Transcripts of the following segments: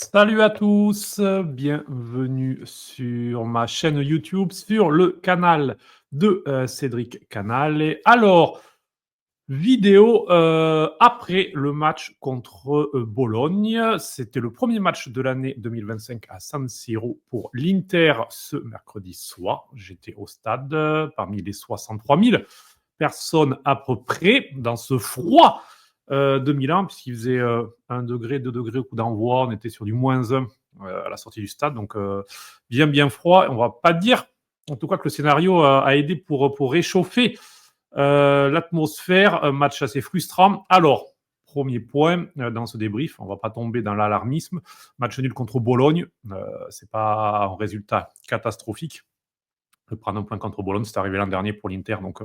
Salut à tous, bienvenue sur ma chaîne YouTube, sur le canal de Cédric Canal. Alors, vidéo après le match contre Bologne. C'était le premier match de l'année 2025 à San Siro pour l'Inter ce mercredi soir. J'étais au stade parmi les 63 000 personnes à peu près dans ce froid de Milan, puisqu'il faisait 1 degré, 2 degrés au coup d'envoi. On était sur du -1 à la sortie du stade, donc bien froid. On va pas dire, en tout cas, que le scénario a aidé pour réchauffer l'atmosphère. Un match assez frustrant. Alors, premier point dans ce débrief, on va pas tomber dans l'alarmisme. Match nul contre Bologne, c'est pas un résultat catastrophique. Prendre un point contre Bologne, c'est arrivé l'an dernier pour l'Inter. Donc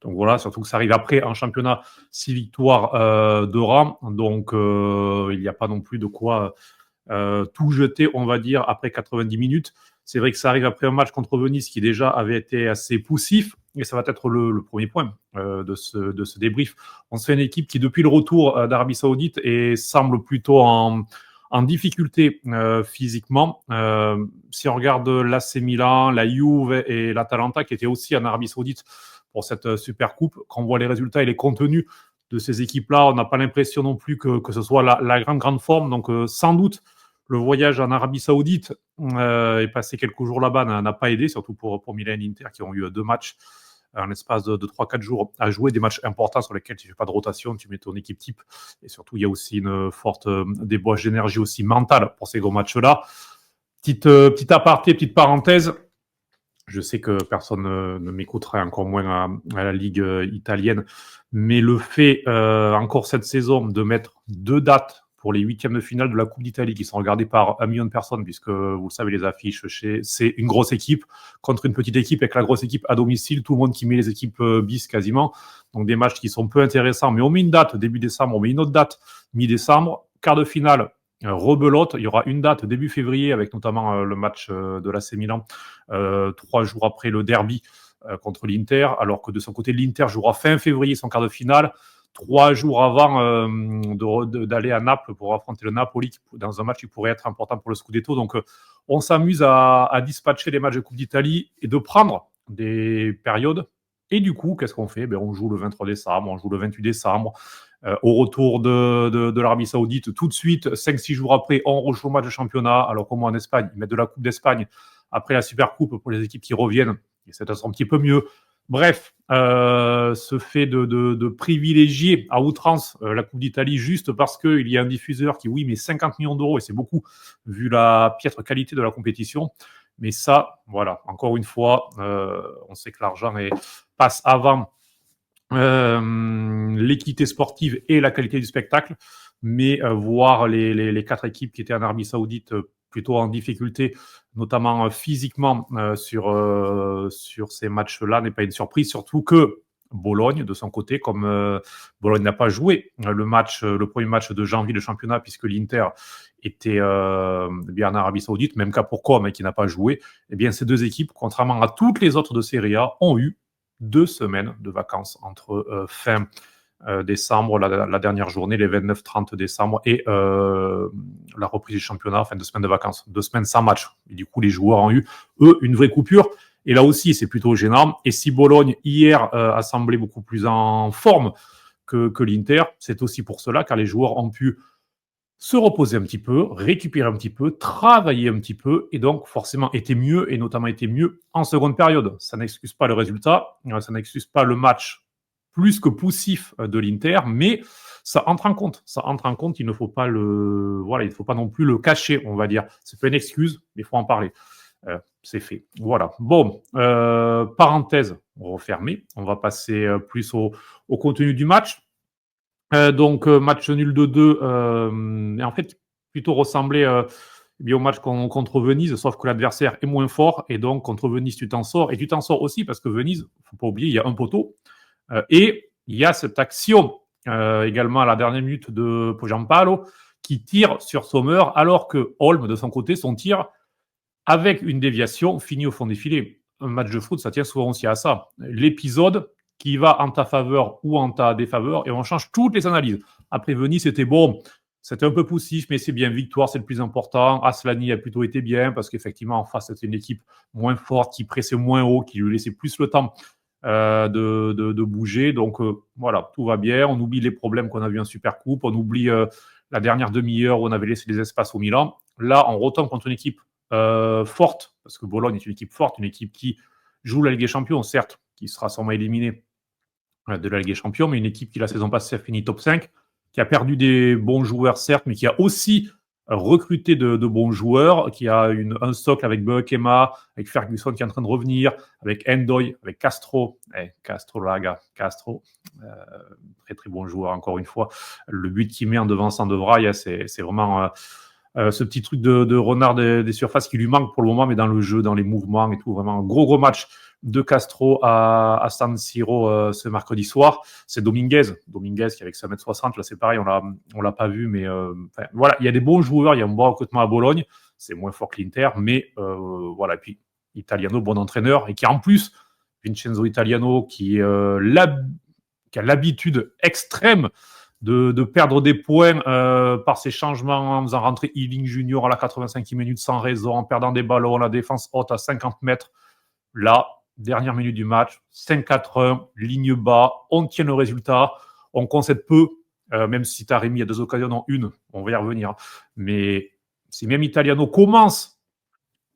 voilà, surtout que ça arrive après en championnat, 6 victoires de rang. Donc il n'y a pas non plus de quoi tout jeter, on va dire, après 90 minutes. C'est vrai que ça arrive après un match contre Venise qui déjà avait été assez poussif. Et ça va être le premier point de ce débrief. On se fait une équipe qui, depuis le retour d'Arabie Saoudite, semble plutôt en difficulté physiquement. Si on regarde l'AC Milan, la Juve et l'Atalanta qui étaient aussi en Arabie Saoudite pour cette Super Coupe, quand on voit les résultats et les contenus de ces équipes-là, on n'a pas l'impression non plus que ce soit la grande forme. Donc sans doute, le voyage en Arabie Saoudite et passer quelques jours là-bas n'a pas aidé, surtout pour Milan et l'Inter qui ont eu 2 matchs en l'espace de 3-4 jours à jouer, des matchs importants sur lesquels tu ne fais pas de rotation, tu mets ton équipe type. Et surtout, il y a aussi une forte débauche d'énergie aussi mentale pour ces gros matchs-là. Petite aparté, petite parenthèse. Je sais que personne ne m'écoutera, encore moins à la Ligue italienne, mais le fait, encore cette saison, de mettre 2 dates pour les huitièmes de finale de la Coupe d'Italie qui sont regardées par 1 million de personnes, puisque vous le savez, les affiches, c'est une grosse équipe contre une petite équipe, avec la grosse équipe à domicile, tout le monde qui met les équipes bis quasiment. Donc des matchs qui sont peu intéressants, mais on met une date début décembre, on met une autre date mi-décembre, quart de finale. Rebelote, il y aura une date début février avec notamment le match de l'AC Milan 3 jours après le derby contre l'Inter, alors que de son côté l'Inter jouera fin février son quart de finale, 3 jours avant d'aller à Naples pour affronter le Napoli dans un match qui pourrait être important pour le Scudetto. Donc on s'amuse à dispatcher les matchs de Coupe d'Italie et de prendre des périodes. Et du coup, qu'est-ce qu'on fait? On joue le 23 décembre, on joue le 28 décembre. Au retour de l'Arabie Saoudite, tout de suite, 5-6 jours après, on rejoue le match de championnat. Alors, comme en Espagne, ils mettent de la Coupe d'Espagne après la Super Coupe pour les équipes qui reviennent. Et c'est un petit peu mieux. Bref, ce fait de privilégier à outrance la Coupe d'Italie juste parce qu'il y a un diffuseur qui, oui, met 50 millions d'euros, et c'est beaucoup, vu la piètre qualité de la compétition. Mais ça, voilà, encore une fois, on sait que l'argent passe avant l'équité sportive et la qualité du spectacle, mais voir les 4 équipes qui étaient en Arabie Saoudite plutôt en difficulté, notamment physiquement sur ces matchs-là, n'est pas une surprise, surtout que Bologne, de son côté, comme Bologne n'a pas joué le premier match de janvier de championnat, puisque l'Inter était bien en Arabie Saoudite, même cas pour Com, qui n'a pas joué, eh bien ces 2 équipes, contrairement à toutes les autres de Serie A, ont eu 2 semaines de vacances entre fin décembre, la dernière journée, les 29-30 décembre, et la reprise du championnat, fin de semaine de vacances, 2 semaines sans match. Et du coup, les joueurs ont eu, eux, une vraie coupure. Et là aussi, c'est plutôt gênant. Et si Bologne, hier, a semblé beaucoup plus en forme que l'Inter, c'est aussi pour cela, car les joueurs ont pu se reposer un petit peu, récupérer un petit peu, travailler un petit peu, et donc forcément était mieux, et notamment était mieux en seconde période. Ça n'excuse pas le résultat, ça n'excuse pas le match plus que poussif de l'Inter, mais ça entre en compte. Ça entre en compte, il ne faut pas il ne faut pas non plus le cacher, on va dire. C'est pas une excuse, mais il faut en parler. C'est fait. Voilà. Bon, parenthèse refermée. On va passer plus au contenu du match. Donc match nul de 2, et en fait plutôt ressemblait bien au match contre Venise, sauf que l'adversaire est moins fort, et donc contre Venise tu t'en sors, et tu t'en sors aussi parce que Venise, faut pas oublier, il y a un poteau, et il y a cette action également à la dernière minute de Giampaolo qui tire sur Sommer, alors que Holm de son côté, son tir avec une déviation finit au fond des filets. Un match de foot, ça tient souvent aussi à ça. L'épisode qui va en ta faveur ou en ta défaveur, et on change toutes les analyses. Après Venise, c'était bon, c'était un peu poussif, mais c'est bien. Victoire, c'est le plus important. Aslani a plutôt été bien parce qu'effectivement, en face, c'était une équipe moins forte, qui pressait moins haut, qui lui laissait plus le temps de bouger. Donc voilà, tout va bien. On oublie les problèmes qu'on a vus en Supercoupe. On oublie la dernière demi-heure où on avait laissé des espaces au Milan. Là, on retombe contre une équipe forte, parce que Bologne est une équipe forte, une équipe qui joue la Ligue des Champions, certes, qui sera sûrement éliminée de la Ligue des Champions, mais une équipe qui, la saison passée, a fini top 5, qui a perdu des bons joueurs, certes, mais qui a aussi recruté de bons joueurs, qui a un socle avec Beukema, avec Ferguson qui est en train de revenir, avec Endoy, avec Castro. Castro, là, gars, Castro. Très, très bon joueur, encore une fois. Le but qu'il met en devançant de Vraille, c'est vraiment ce petit truc de renard des surfaces qui lui manque pour le moment, mais dans le jeu, dans les mouvements et tout, vraiment un gros match de Castro à San Siro ce mercredi soir. C'est Dominguez qui avec 5m60, là c'est pareil, on l'a pas vu, mais voilà, il y a des bons joueurs, il y a un bon recrutement à Bologne, c'est moins fort que l'Inter, mais voilà, et puis Italiano, bon entraîneur, et qui en plus, Vincenzo Italiano, qui a l'habitude extrême de perdre des points par ses changements en faisant rentrer Ealing Junior à la 85e minute sans raison, en perdant des ballons, la défense haute à 50 mètres. Là, dernière minute du match, 5-4-1, ligne bas, on tient le résultat, on concède peu, même si Taremi a 2 occasions, non une, on va y revenir. Mais si même Italiano commence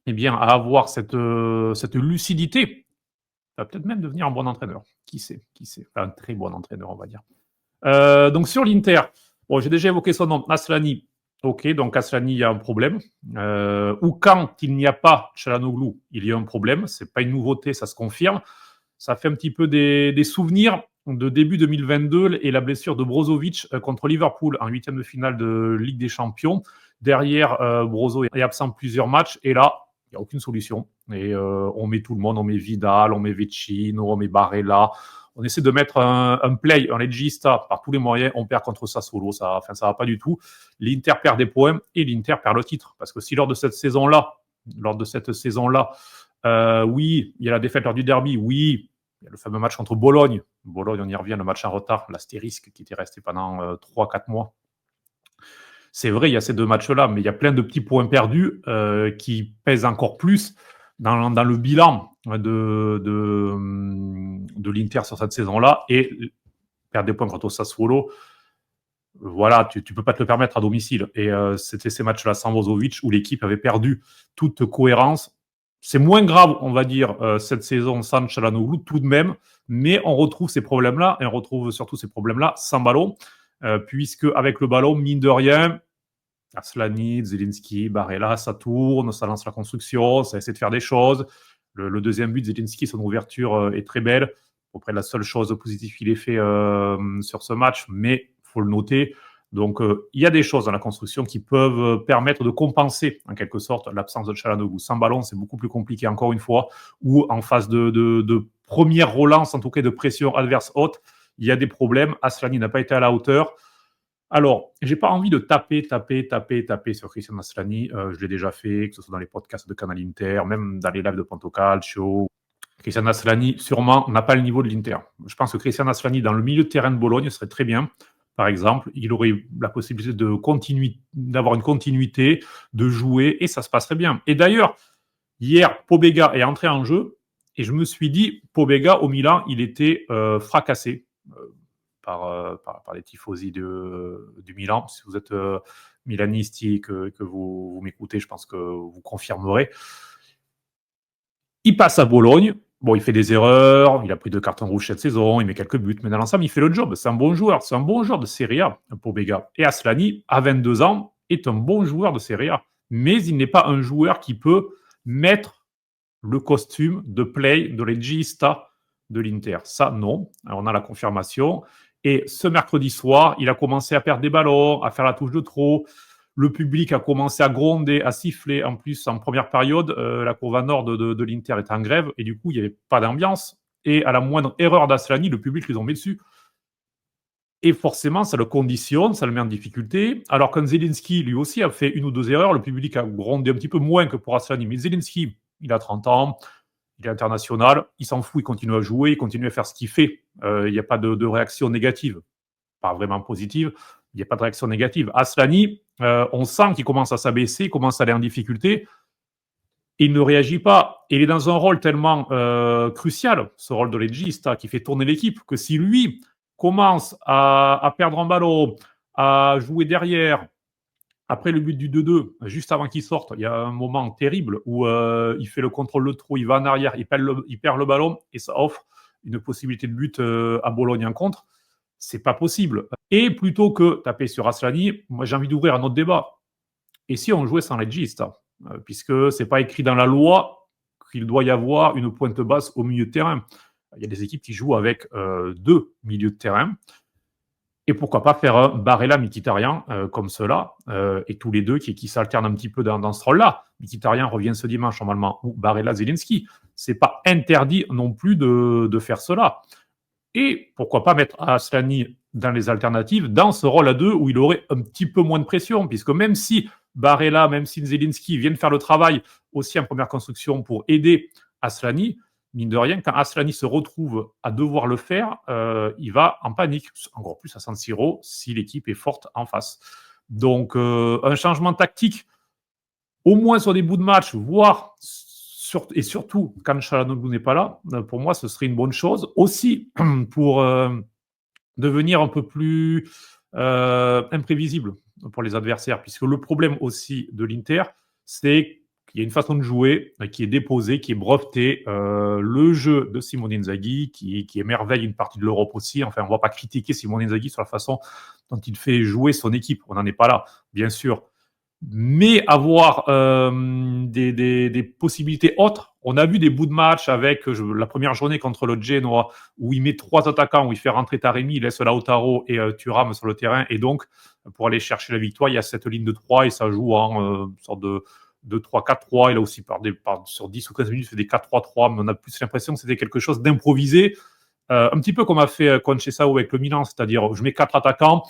à avoir cette lucidité, il va peut-être même devenir un bon entraîneur. Qui sait. Enfin, un très bon entraîneur, on va dire. Donc sur l'Inter, bon, j'ai déjà évoqué son nom, Aslani. Ok, donc Aslani, il y a un problème. Ou quand il n'y a pas Çalhanoğlu, il y a un problème. C'est pas une nouveauté, ça se confirme. Ça fait un petit peu des souvenirs de début 2022 et la blessure de Brozovic contre Liverpool en 8e de finale de Ligue des Champions. Derrière, Brozo est absent plusieurs matchs et là, il n'y a aucune solution. Et on met tout le monde, on met Vidal, on met Vecino, on met Barella. On essaie de mettre un play, un legista par tous les moyens. On perd contre Sassuolo, ça va pas du tout. L'Inter perd des points et l'Inter perd le titre. Parce que si lors de cette saison-là, oui, il y a la défaite lors du derby, oui, il y a le fameux match contre Bologne. Bologne, on y revient, le match en retard, l'astérisque qui était resté pendant 3-4 mois. C'est vrai, il y a ces 2 matchs-là, mais il y a plein de petits points perdus qui pèsent encore plus dans le bilan de l'Inter sur cette saison-là, et perdre des points contre Sassuolo, voilà, tu peux pas te le permettre à domicile. Et c'était ces matchs-là sans Brozovic où l'équipe avait perdu toute cohérence. C'est moins grave, on va dire, cette saison sans Çalhanoğlu tout de même, mais on retrouve ces problèmes-là, et on retrouve surtout ces problèmes-là sans ballon, puisque avec le ballon, mine de rien, Aslani, Zielinski, Barella, ça tourne, ça lance la construction, ça essaie de faire des choses. Le deuxième but, Zielinski, son ouverture est très belle. Après, la seule chose positive qu'il ait fait sur ce match, mais il faut le noter. Donc, il y a des choses dans la construction qui peuvent permettre de compenser, en quelque sorte, l'absence de Çalhanoğlu. Sans ballon, c'est beaucoup plus compliqué, encore une fois, ou en phase de première relance, en tout cas de pression adverse haute, il y a des problèmes. Aslani n'a pas été à la hauteur. Alors, j'ai pas envie de taper sur Christian Aslani. Je l'ai déjà fait, que ce soit dans les podcasts de Canal Inter, même dans les lives de Ponto Calcio. Christian Aslani, sûrement, n'a pas le niveau de l'Inter. Je pense que Christian Aslani, dans le milieu de terrain de Bologne, serait très bien. Par exemple, il aurait la possibilité d'avoir une continuité, de jouer, et ça se passerait bien. Et d'ailleurs, hier, Pobega est entré en jeu, et je me suis dit, Pobega, au Milan, il était fracassé. Par les tifosi du Milan. Si vous êtes milaniste et que vous m'écoutez, je pense que vous confirmerez. Il passe à Bologne. Bon, il fait des erreurs, il a pris 2 cartons rouges cette saison, il met quelques buts, mais dans l'ensemble, il fait le job. C'est un bon joueur de Serie A pour Béga. Et Aslani, à 22 ans, est un bon joueur de Serie A. Mais il n'est pas un joueur qui peut mettre le costume de play de regista de l'Inter. Ça, non. Alors, on a la confirmation. Et ce mercredi soir, il a commencé à perdre des ballons, à faire la touche de trop. Le public a commencé à gronder, à siffler. En plus, en première période, la courbe nord de l'Inter était en grève. Et du coup, il n'y avait pas d'ambiance. Et à la moindre erreur d'Aslani, le public lui tombait dessus. Et forcément, ça le conditionne, ça le met en difficulté. Alors que Zielinski, lui aussi, a fait 1 ou 2 erreurs. Le public a grondé un petit peu moins que pour Aslani. Mais Zielinski, il a 30 ans. Il est international, il s'en fout, il continue à jouer, il continue à faire ce qu'il fait. Il n'y a pas de réaction négative, pas vraiment positive. il n'y a pas de réaction négative. Aslani, on sent qu'il commence à s'abaisser, il commence à aller en difficulté. Il ne réagit pas. Il est dans un rôle tellement crucial, ce rôle de legista, qui fait tourner l'équipe, que si lui commence à perdre un ballon, à jouer derrière, après le but du 2-2, juste avant qu'il sorte, il y a un moment terrible où il fait le contrôle de trou, il va en arrière, il perd le ballon et ça offre une possibilité de but à Bologne en contre. C'est pas possible. Et plutôt que taper sur Aslani, moi j'ai envie d'ouvrir un autre débat. Et si on jouait sans legista, puisque c'est pas écrit dans la loi qu'il doit y avoir une pointe basse au milieu de terrain. Il y a des équipes qui jouent avec deux milieux de terrain. Et pourquoi pas faire un Barella-Mkhitaryan comme cela, et tous les deux qui s'alternent un petit peu dans ce rôle-là. Mkhitaryan revient ce dimanche normalement, ou Barella-Zelinski. C'est pas interdit non plus de faire cela. Et pourquoi pas mettre Aslani dans les alternatives, dans ce rôle à deux où il aurait un petit peu moins de pression, puisque même si Barella, même si Zelinski viennent faire le travail aussi en première construction pour aider Aslani, mine de rien, quand Aslani se retrouve à devoir le faire, il va en panique, encore plus à San Siro, si l'équipe est forte en face. Donc, un changement tactique, au moins sur des bouts de match, voire et surtout quand Çalhanoğlu n'est pas là, pour moi, ce serait une bonne chose. Aussi, pour devenir un peu plus imprévisible pour les adversaires, puisque le problème aussi de l'Inter, c'est qu'il y a une façon de jouer qui est déposée, qui est brevetée. Le jeu de Simone Inzaghi, qui émerveille une partie de l'Europe aussi. Enfin, on ne va pas critiquer Simone Inzaghi sur la façon dont il fait jouer son équipe. On n'en est pas là, bien sûr. Mais avoir des possibilités autres. On a vu des bouts de match avec la première journée contre le Genoa, où il met 3 attaquants, où il fait rentrer Taremi, il laisse Lautaro et Thuram sur le terrain. Et donc, pour aller chercher la victoire, il y a cette ligne de 3 et ça joue en sorte de 3-4-3. Il a aussi, sur 10 ou 15 minutes, fait des 4-3-3, mais on a plus l'impression que c'était quelque chose d'improvisé. Un petit peu comme a fait Conceição avec le Milan, c'est-à-dire je mets 4 attaquants,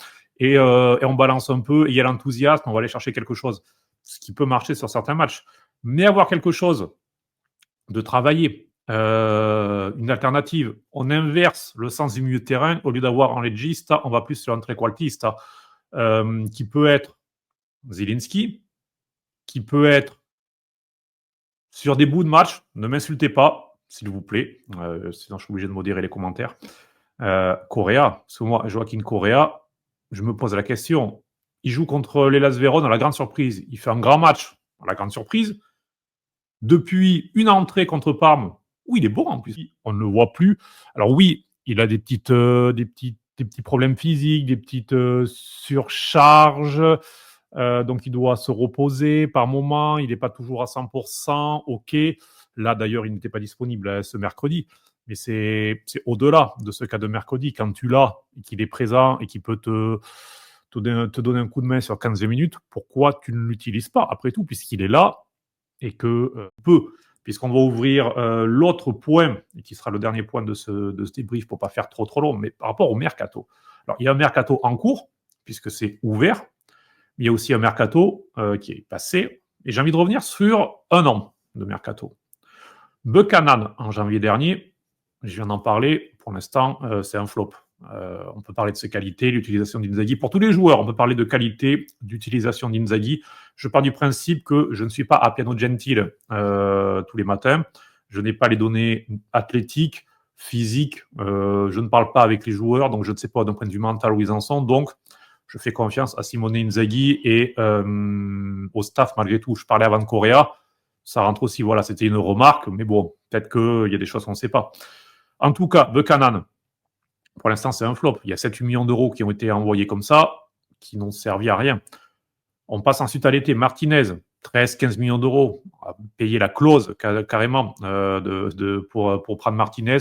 et on balance un peu, et il y a l'enthousiasme, on va aller chercher quelque chose, ce qui peut marcher sur certains matchs. Mais avoir quelque chose de travailler, une alternative, on inverse le sens du milieu de terrain, au lieu d'avoir un legista, on va plus sur un trequartista, qui peut être Zielinski, qui peut être sur des bouts de match, ne m'insultez pas, s'il vous plaît, sinon je suis obligé de modérer les commentaires. Correa, parce que moi, Joaquin Correa, je me pose la question. Il joue contre l'Hellas Vérone à la grande surprise. Il fait un grand match à la grande surprise. Depuis une entrée contre Parme, où il est bon en plus, on ne le voit plus. Alors oui, il a des petits problèmes physiques, des petites surcharges. Donc il doit se reposer par moment. Il n'est pas toujours à 100%. Ok. Là d'ailleurs, il n'était pas disponible ce mercredi. Mais c'est au-delà de ce cas de mercredi. Quand tu l'as et qu'il est présent et qu'il peut te donner un coup de main sur 15 minutes, pourquoi tu ne l'utilises pas après tout, puisqu'il est là et que peut, puisqu'on va ouvrir l'autre point, et qui sera le dernier point de ce débrief pour ne pas faire trop long, mais par rapport au mercato. Alors, il y a un mercato en cours, puisque c'est ouvert, mais il y a aussi un mercato qui est passé, et j'ai envie de revenir sur un an de mercato. Buchanan, en janvier dernier, je viens d'en parler, pour l'instant, c'est un flop. On peut parler de ses qualités, l'utilisation d'Inzaghi. Pour tous les joueurs, on peut parler de qualité d'utilisation d'Inzaghi. Je pars du principe que je ne suis pas à piano gentile tous les matins. Je n'ai pas les données athlétiques, physiques. Je ne parle pas avec les joueurs, donc je ne sais pas d'un point de vue mental où ils en sont. Donc, je fais confiance à Simone Inzaghi et au staff malgré tout. Je parlais avant de Correa. Ça rentre aussi, voilà, c'était une remarque, mais bon, peut-être qu'il y a des choses qu'on ne sait pas. En tout cas, Buchanan, pour l'instant, c'est un flop. Il y a 7-8 millions d'euros qui ont été envoyés comme ça, qui n'ont servi à rien. On passe ensuite à l'été. Martinez, 13-15 millions d'euros. On va payer la clause carrément pour prendre Martinez.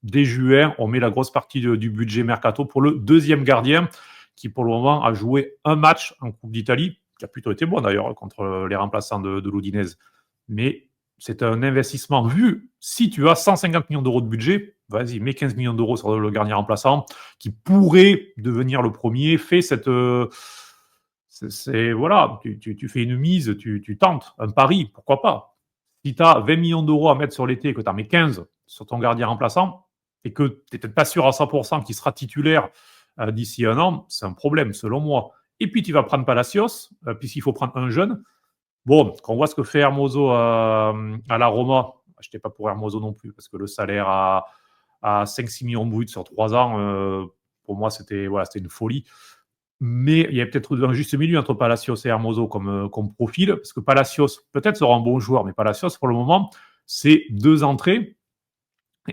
Dès juin, on met la grosse partie du budget mercato pour le deuxième gardien, qui pour le moment a joué un match en Coupe d'Italie, qui a plutôt été bon d'ailleurs contre les remplaçants de l'Udinese. Mais c'est un investissement vu. Si tu as 150 millions d'euros de budget, vas-y, mets 15 millions d'euros sur le gardien remplaçant qui pourrait devenir le premier. Fais cette. Voilà, tu fais une mise, tu tentes un pari, pourquoi pas. Si tu as 20 millions d'euros à mettre sur l'été et que tu en mets 15 sur ton gardien remplaçant et que tu n'es peut-être pas sûr à 100% qu'il sera titulaire d'ici un an, c'est un problème, selon moi. Et puis, tu vas prendre Palacios, puisqu'il faut prendre un jeune. Bon, quand on voit ce que fait Hermoso à la Roma, je n'étais pas pour Hermoso non plus, parce que le salaire à 5-6 millions bruts sur 3 ans, pour moi, c'était une folie. Mais il y a peut-être un juste milieu entre Palacios et Hermoso comme profil, parce que Palacios, peut-être, sera un bon joueur, mais Palacios, pour le moment, c'est 2 entrées.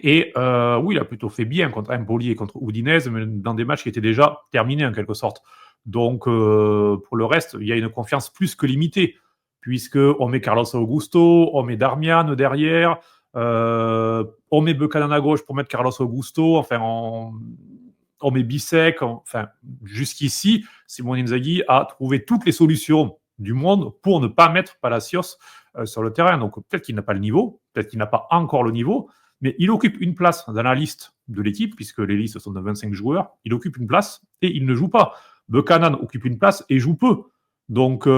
Et oui, il a plutôt fait bien contre Empoli et contre Udinese, mais dans des matchs qui étaient déjà terminés en quelque sorte. Donc, pour le reste, il y a une confiance plus que limitée, puisqu'on met Carlos Augusto, on met Darmian derrière, on met Buchanan à gauche pour mettre Carlos Augusto, enfin, on met Bissek, enfin, jusqu'ici, Simone Inzaghi a trouvé toutes les solutions du monde pour ne pas mettre Palacios sur le terrain. Donc, peut-être qu'il n'a pas le niveau, peut-être qu'il n'a pas encore le niveau, mais il occupe une place dans la liste de l'équipe, puisque les listes sont de 25 joueurs. Il occupe une place et il ne joue pas. Buchanan occupe une place et joue peu. Donc,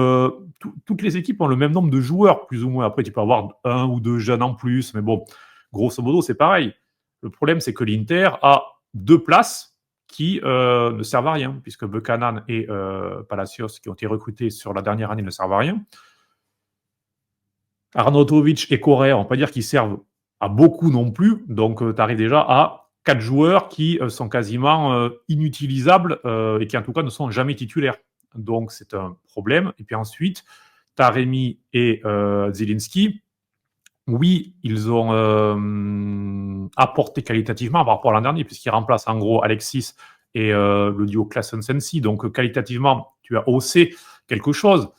toutes les équipes ont le même nombre de joueurs, plus ou moins. Après, tu peux avoir 1 ou 2 jeunes en plus, mais bon, grosso modo, c'est pareil. Le problème, c'est que l'Inter a 2 places qui ne servent à rien, puisque Buchanan et Palacios, qui ont été recrutés sur la dernière année, ne servent à rien. Arnautovic et Correa, on ne va pas dire qu'ils servent à beaucoup non plus. Donc, tu arrives déjà à 4 joueurs qui sont quasiment inutilisables et qui, en tout cas, ne sont jamais titulaires. Donc, c'est un problème. Et puis ensuite, Taremi et Zielinski, oui, ils ont apporté qualitativement par rapport à l'an dernier, puisqu'ils remplacent en gros Alexis et le duo Klaassen-Sensi. Donc, qualitativement, tu as haussé quelque chose.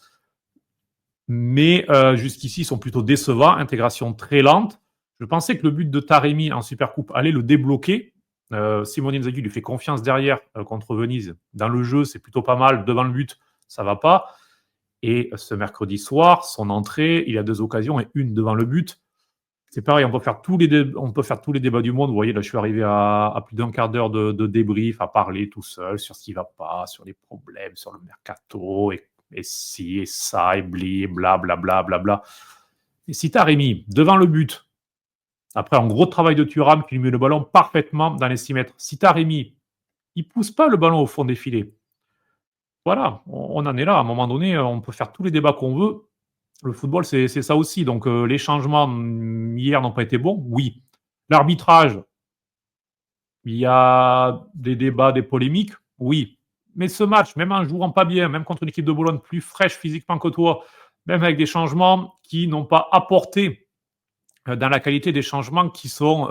Mais jusqu'ici, ils sont plutôt décevants. Intégration très lente. Je pensais que le but de Taremi en Supercoupe allait le débloquer. Simone Inzaghi lui fait confiance derrière contre Venise. Dans le jeu, c'est plutôt pas mal. Devant le but, ça va pas. Et ce mercredi soir, son entrée, il a 2 occasions et une devant le but. C'est pareil, on peut faire tous les débats du monde. Vous voyez, là, je suis arrivé à plus d'1 quart d'heure de débrief, à parler tout seul sur ce qui va pas, sur les problèmes, sur le mercato, et ci, et ça, et blablabla. Bla. Et si Taremi, devant le but, après un gros travail de Thuram qui lui met le ballon parfaitement dans les 6 mètres, si Taremi, il pousse pas le ballon au fond des filets, voilà, on en est là. À un moment donné, on peut faire tous les débats qu'on veut. Le football, c'est ça aussi. Donc, les changements hier n'ont pas été bons, oui. L'arbitrage, il y a des débats, des polémiques, oui. Mais ce match, même en jouant pas bien, même contre une équipe de Bologne plus fraîche physiquement que toi, même avec des changements qui n'ont pas apporté dans la qualité des changements qui sont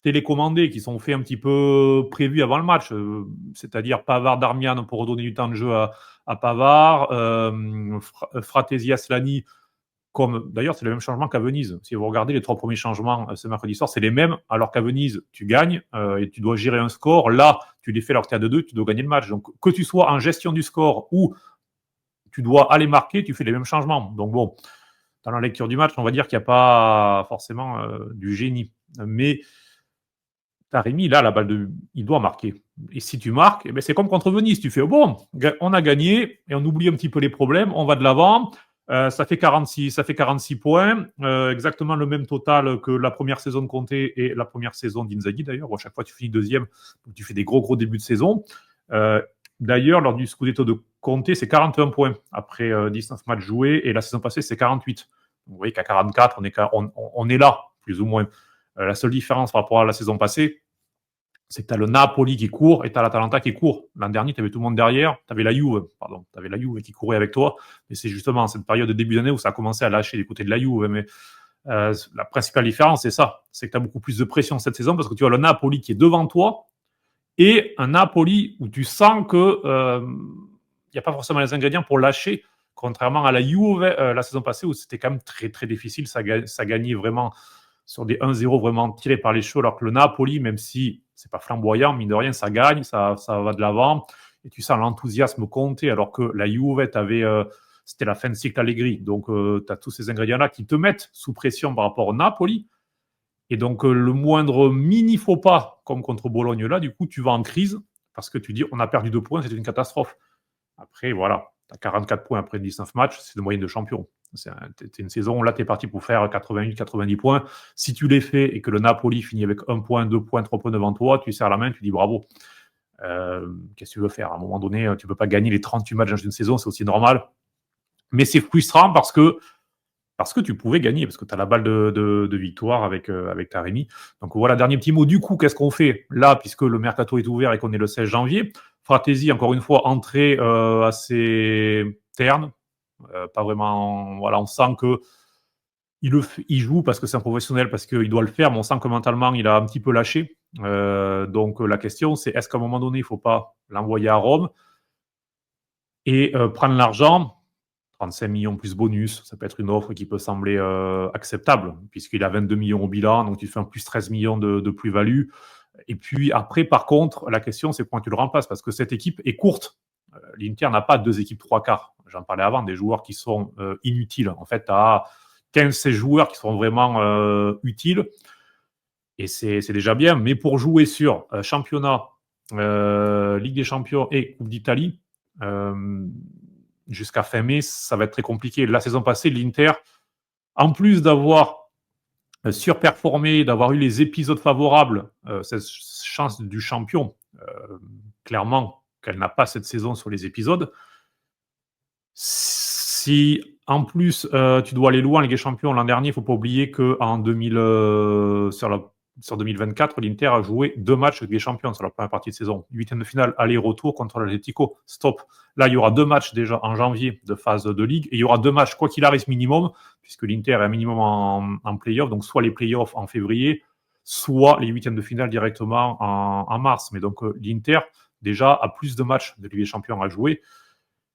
télécommandés, qui sont faits un petit peu prévus avant le match, c'est-à-dire Pavard, Darmian pour redonner du temps de jeu à Pavard, Fratesi, Aslani, comme d'ailleurs c'est le même changement qu'à Venise. Si vous regardez les 3 premiers changements ce mercredi soir, c'est les mêmes, alors qu'à Venise, tu gagnes et tu dois gérer un score. Là, tu les fais alors que tu es à 2-2, tu dois gagner le match. Donc, que tu sois en gestion du score ou tu dois aller marquer, tu fais les mêmes changements. Donc bon, dans la lecture du match, on va dire qu'il n'y a pas forcément du génie. Mais Taremi, là, la balle il doit marquer. Et si tu marques, eh ben, c'est comme contre Venise. Tu fais, oh bon, on a gagné et on oublie un petit peu les problèmes, on va de l'avant. Ça fait 46 points, exactement le même total que la première saison de Conte et la première saison d'Inzaghi d'ailleurs. À chaque fois, tu finis deuxième, donc tu fais des gros débuts de saison. D'ailleurs, lors du Scudetto de Conte, c'est 41 points après 19 matchs joués et la saison passée, c'est 48. Vous voyez qu'à 44, on est là, plus ou moins. La seule différence par rapport à la saison passée, c'est que tu as le Napoli qui court et tu as l'Atalanta qui court. L'an dernier, tu avais tout le monde derrière. Tu avais la Juve qui courait avec toi. Et c'est justement cette période de début d'année où ça a commencé à lâcher du côté de la Juve. Mais la principale différence, c'est ça. C'est que tu as beaucoup plus de pression cette saison parce que tu as le Napoli qui est devant toi et un Napoli où tu sens que n'y a pas forcément les ingrédients pour lâcher, contrairement à la Juve la saison passée où c'était quand même très, très difficile. Ça gagnait vraiment sur des 1-0 vraiment tirés par les cheveux, alors que le Napoli, même si c'est pas flamboyant, mine de rien, ça gagne, ça va de l'avant, et tu sens l'enthousiasme compter, alors que la Juve, c'était la fin de cycle Allegri, donc tu as tous ces ingrédients-là qui te mettent sous pression par rapport au Napoli, et donc le moindre mini faux pas, comme contre Bologne là, du coup, tu vas en crise, parce que tu dis, on a perdu 2 points, c'est une catastrophe. Après, voilà, tu as 44 points après 19 matchs, c'est de moyenne de champion. C'est une saison, là, tu es parti pour faire 88-90 points. Si tu les fais et que le Napoli finit avec 1 point, 2 points, 3 points devant toi, tu serres la main, tu dis bravo. Qu'est-ce que tu veux faire? À un moment donné, tu peux pas gagner les 38 matchs dans une saison, c'est aussi normal. Mais c'est frustrant parce que tu pouvais gagner, parce que tu as la balle de victoire avec Taremi. Donc voilà, dernier petit mot. Du coup, qu'est-ce qu'on fait là, puisque le mercato est ouvert et qu'on est le 16 janvier? Fratesi, encore une fois, entrée assez terne. Pas vraiment. Voilà, on sent que il joue parce que c'est un professionnel, parce qu'il doit le faire, mais on sent que mentalement, il a un petit peu lâché. Donc la question, c'est est-ce qu'à un moment donné, il ne faut pas l'envoyer à Rome et prendre l'argent, 35 millions plus bonus, ça peut être une offre qui peut sembler acceptable, puisqu'il a 22 millions au bilan, donc tu fais un plus 13 millions de plus-value. Et puis après, par contre, la question, c'est comment tu le remplaces, parce que cette équipe est courte. L'Inter n'a pas deux équipes trois quarts. J'en parlais avant, des joueurs qui sont inutiles. En fait, tu as 15-16 joueurs qui sont vraiment utiles, et c'est déjà bien. Mais pour jouer sur championnat, Ligue des Champions et Coupe d'Italie, jusqu'à fin mai, ça va être très compliqué. La saison passée, l'Inter, en plus d'avoir surperformé, d'avoir eu les épisodes favorables, cette chance du champion, clairement qu'elle n'a pas cette saison sur les épisodes. Si en plus tu dois aller loin en Ligue des Champions l'an dernier, il ne faut pas oublier qu'en sur 2024, l'Inter a joué 2 matchs de Ligue des Champions sur la première partie de saison. 8e de finale, aller-retour contre l'Atlético. Stop. Là, il y aura 2 matchs déjà en janvier de phase de Ligue, et il y aura 2 matchs, quoi qu'il arrive, minimum, puisque l'Inter est un minimum en play-off, donc soit les play-offs en février, soit les 8e de finale directement en mars. Mais donc l'Inter, déjà, a plus de matchs de Ligue des Champions à jouer,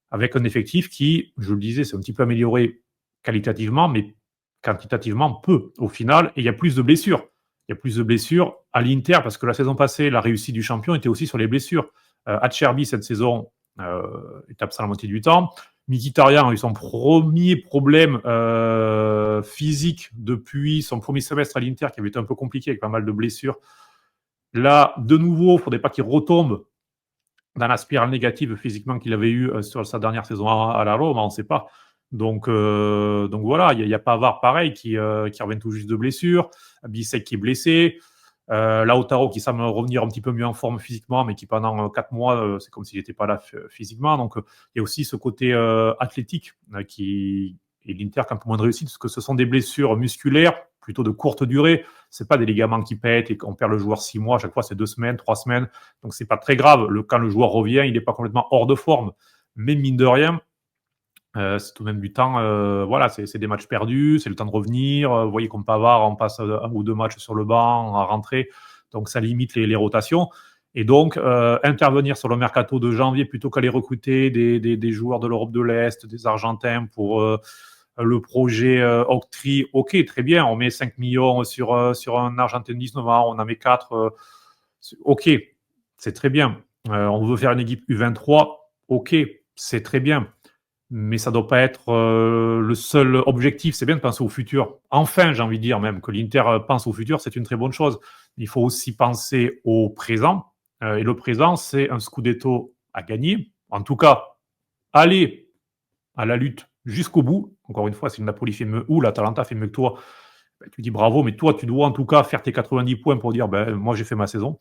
avec un effectif qui, je le disais, c'est un petit peu amélioré qualitativement, mais quantitativement peu au final, et il y a plus de blessures. Il y a plus de blessures à l'Inter, parce que la saison passée, la réussite du champion était aussi sur les blessures. Acerbi, cette saison, est absent la moitié du temps. Mkhitaryan a eu son premier problème physique depuis son premier semestre à l'Inter, qui avait été un peu compliqué avec pas mal de blessures. Là, de nouveau, il ne faudrait pas qu'il retombe dans la spirale négative physiquement qu'il avait eu sur sa dernière saison à la Rome, on ne sait pas. Donc voilà, il y a Pavard pareil qui revient tout juste de blessure, Bissek qui est blessé, Lautaro qui semble revenir un petit peu mieux en forme physiquement, mais qui pendant 4 mois, c'est comme s'il n'était pas là physiquement. Donc il y a aussi ce côté athlétique qui et l'Inter qui a un peu moins de réussite, parce que ce sont des blessures musculaires plutôt de courte durée. C'est pas des ligaments qui pètent et qu'on perd le joueur 6 mois. À chaque fois, c'est 2 semaines, 3 semaines. Donc, c'est pas très grave. Quand le joueur revient, il n'est pas complètement hors de forme. Mais mine de rien, c'est tout de même du temps. Voilà, c'est des matchs perdus, c'est le temps de revenir. Vous voyez, comme Pavard, on passe 1 ou 2 matchs sur le banc à rentrer. Donc, ça limite les rotations. Et donc, intervenir sur le mercato de janvier plutôt qu'aller recruter des joueurs de l'Europe de l'Est, des Argentins pour le projet Octree, ok, très bien, on met 5 millions sur un Argentin de 19 ans, on en met 4, ok, c'est très bien. On veut faire une équipe U23, ok, c'est très bien. Mais ça ne doit pas être le seul objectif, c'est bien de penser au futur. Enfin, j'ai envie de dire même que l'Inter pense au futur, c'est une très bonne chose. Il faut aussi penser au présent. Et le présent, c'est un Scudetto à gagner. En tout cas, aller à la lutte jusqu'au bout. Encore une fois, si le Napoli fait mieux ou l'Atalanta fait mieux que toi, ben, tu dis bravo, mais toi, tu dois en tout cas faire tes 90 points pour dire ben, moi, j'ai fait ma saison.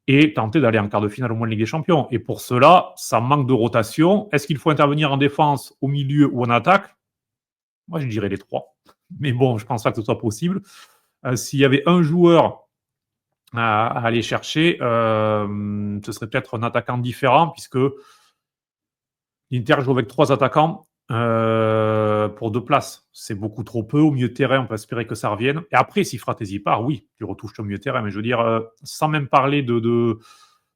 Et tenter d'aller en quart de finale au moins de Ligue des Champions. Et pour cela, ça manque de rotation. Est-ce qu'il faut intervenir en défense, au milieu ou en attaque? Moi, je dirais les trois. Mais bon, je ne pense pas que ce soit possible. S'il y avait un joueur à aller chercher, ce serait peut-être un attaquant différent, puisque l'Inter joue avec 3 attaquants pour 2 places. C'est beaucoup trop peu. Au milieu de terrain, on peut espérer que ça revienne. Et après, si Fratesi part, oui, tu retouches au milieu de terrain. Mais je veux dire, sans même parler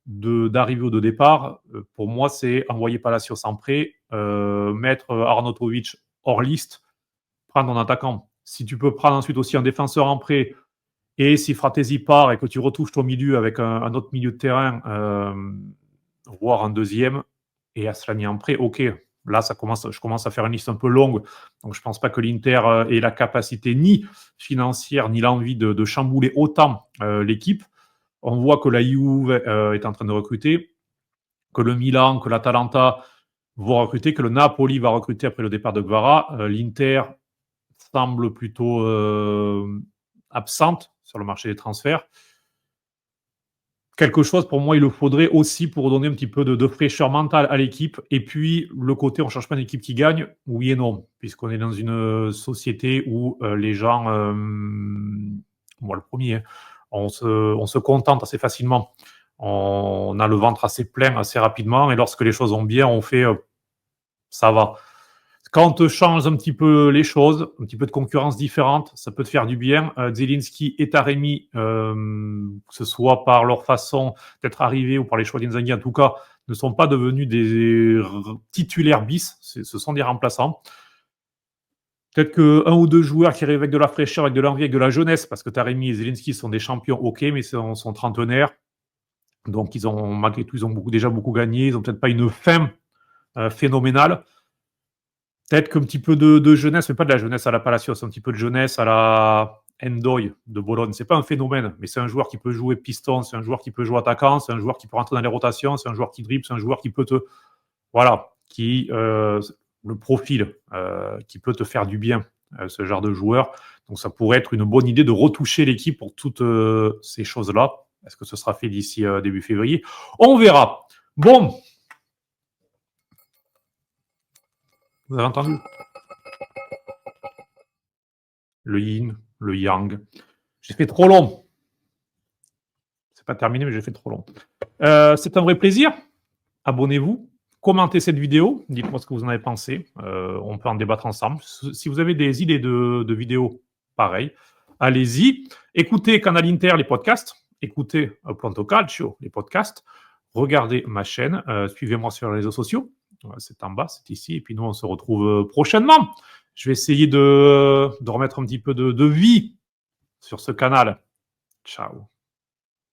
d'arrivée ou de départ, pour moi, c'est envoyer Palacios en prêt, mettre Arnautovic hors liste, prendre un attaquant. Si tu peux prendre ensuite aussi un défenseur en prêt, et si Fratesi part et que tu retouches ton milieu avec un autre milieu de terrain, voire un deuxième, et Asllani en prêt, ok. Là, je commence à faire une liste un peu longue. Donc, je ne pense pas que l'Inter ait la capacité ni financière ni l'envie de chambouler autant l'équipe. On voit que la Juve est en train de recruter, que le Milan, que l'Atalanta vont recruter, que le Napoli va recruter après le départ de Guevara. L'Inter semble plutôt absente sur le marché des transferts. quelque chose, pour moi, il le faudrait aussi pour donner un petit peu de fraîcheur mentale à l'équipe. Et puis, le côté, on ne cherche pas une équipe qui gagne, oui et non, puisqu'on est dans une société où les gens, moi le premier, hein, on se contente assez facilement. On a le ventre assez plein assez rapidement, et lorsque les choses vont bien, on fait ça va. Quand on te change un petit peu les choses, un petit peu de concurrence différente, ça peut te faire du bien. Zelensky et Taremi, que ce soit par leur façon d'être arrivés ou par les choix d'Inzaghi en tout cas, ne sont pas devenus des titulaires bis, ce sont des remplaçants. Peut-être qu'un ou deux joueurs qui arrivent avec de la fraîcheur, avec de l'envie, avec de la jeunesse, parce que Taremi et Zelensky sont des champions, ok, mais sont trentenaires. Donc ils ont, malgré tout, ils ont déjà beaucoup gagné. Ils n'ont peut-être pas une fin phénoménale. Peut-être qu'un petit peu de jeunesse, mais pas de la jeunesse à la Palacios, un petit peu de jeunesse à la Endoy de Bologne. C'est pas un phénomène, mais c'est un joueur qui peut jouer piston, c'est un joueur qui peut jouer attaquant, c'est un joueur qui peut rentrer dans les rotations, c'est un joueur qui dribble, c'est un joueur qui peut te, voilà, le profil qui peut te faire du bien, ce genre de joueur. Donc ça pourrait être une bonne idée de retoucher l'équipe pour toutes ces choses-là. Est-ce que ce sera fait d'ici début février? On verra. Bon. Vous avez entendu? Le yin, le yang. J'ai fait trop long. C'est pas terminé, mais j'ai fait trop long. C'est un vrai plaisir. Abonnez-vous. Commentez cette vidéo. Dites-moi ce que vous en avez pensé. On peut en débattre ensemble. Si vous avez des idées de vidéos, pareil, allez-y. Écoutez Canal Inter, les podcasts. Écoutez Planto Calcio, les podcasts. Regardez ma chaîne. Suivez-moi sur les réseaux sociaux. C'est en bas, c'est ici. Et puis nous, on se retrouve prochainement. Je vais essayer de remettre un petit peu de vie sur ce canal. Ciao.